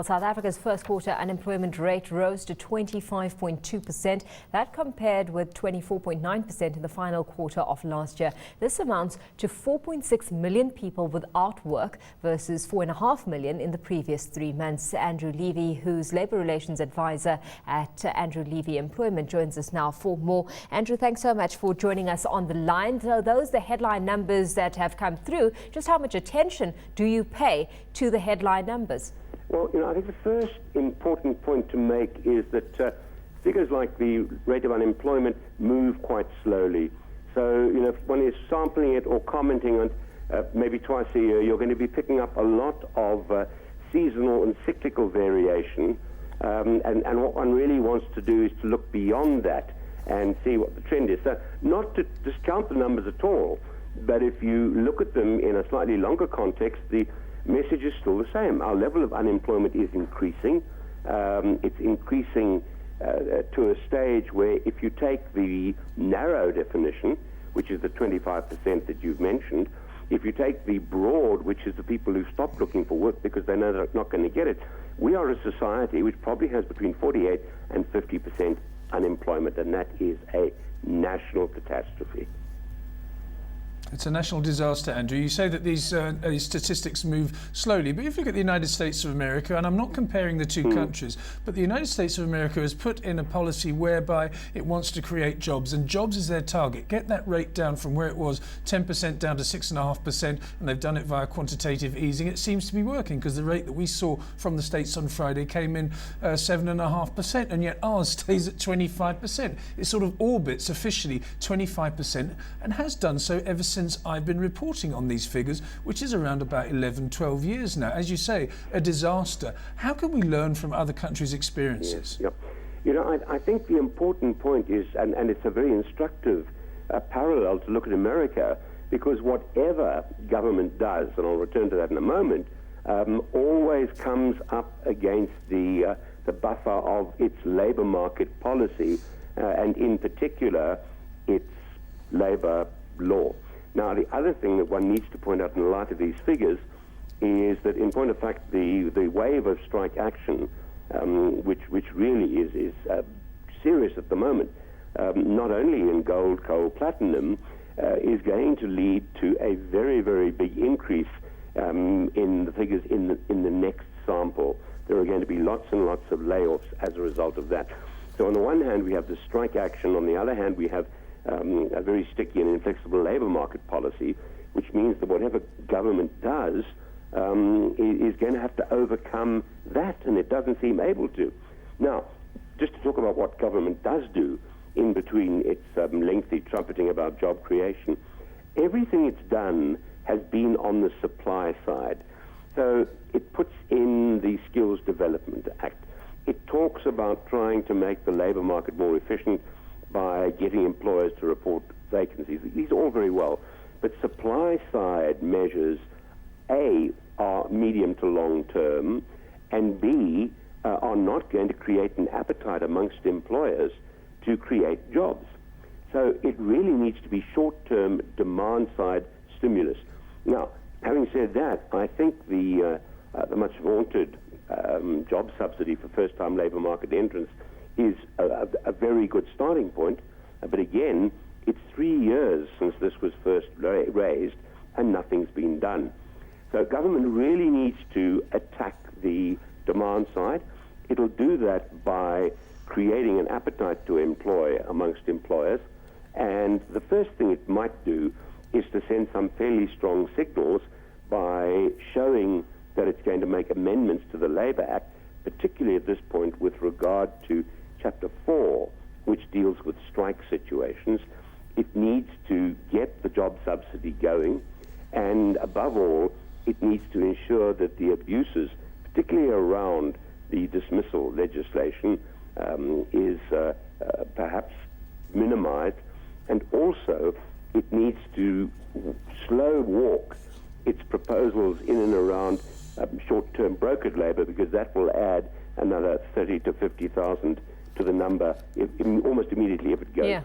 South Africa's first quarter unemployment rate rose to 25.2%. That compared with 24.9% in the final quarter of last year. This amounts to 4.6 million people without work versus 4.5 million in the previous 3 months. Andrew Levy, who's Labour Relations Advisor at Andrew Levy Employment, joins us now for more. Andrew, thanks so much for joining us on the line. So those are the headline numbers that have come through. Just how much attention do you pay to the headline numbers? Well, I think the first important point to make is that figures like the rate of unemployment move quite slowly. So, if one is sampling it or commenting on maybe twice a year, you're going to be picking up a lot of seasonal and cyclical variation. And what one really wants to do is to look beyond that and see what the trend is. So, not to discount the numbers at all, but if you look at them in a slightly longer context, the message is still the same. Our level of unemployment is increasing. It's increasing to a stage where if you take the narrow definition, which is the 25% that you've mentioned, if you take the broad, which is the people who stop looking for work because they know they're not going to get it, we are a society which probably has between 48 and 50% unemployment, and that is a national catastrophe. It's a national disaster, Andrew. You say that these statistics move slowly, but if you look at the United States of America, and I'm not comparing the two countries, but the United States of America has put in a policy whereby it wants to create jobs, and jobs is their target. Get that rate down from where it was 10% down to 6.5%, and they've done it via quantitative easing. It seems to be working because the rate that we saw from the States on Friday came in 7.5%, and yet ours stays at 25%. It sort of orbits officially 25% and has done so ever since I've been reporting on these figures, which is around about 11, 12 years now. As you say, a disaster. How can we learn from other countries' experiences? Yes, yeah. I think the important point is, and it's a very instructive parallel to look at America, because whatever government does, and I'll return to that in a moment, always comes up against the buffer of its labour market policy, and in particular, its labour law. Now, the other thing that one needs to point out in the light of these figures is that, in point of fact, the wave of strike action, which really is serious at the moment, not only in gold, coal, platinum, is going to lead to a very, very big increase in the figures in the next sample. There are going to be lots and lots of layoffs as a result of that. So on the one hand, we have the strike action. On the other hand, we have a very sticky and inflexible labour market policy, which means that whatever government does is going to have to overcome that, and it doesn't seem able to. Now, just to talk about what government does do in between its lengthy trumpeting about job creation, everything it's done has been on the supply side. So it puts in the Skills Development Act. It talks about trying to make the labour market more efficient by getting employers to report vacancies. These are all very well, but supply-side measures, A, are medium to long term, and B, are not going to create an appetite amongst employers to create jobs. So it really needs to be short-term demand-side stimulus. Now, having said that, I think the much-vaunted job subsidy for first-time labour market entrants is a very good starting point, but again, it's 3 years since this was first raised, and nothing's been done. So government really needs to attack the demand side. It'll do that by creating an appetite to employ amongst employers, and the first thing it might do is to send some fairly strong signals by showing that it's going to make amendments to the Labour Act, particularly at this point with regard to Chapter 4, which deals with strike situations. It needs to get the job subsidy going, and above all, it needs to ensure that the abuses, particularly around the dismissal legislation, is perhaps minimized, and also it needs to slow walk its proposals in and around short-term brokered labour, because that will add another 30 to 50,000 to the number almost immediately if it goes. Yeah.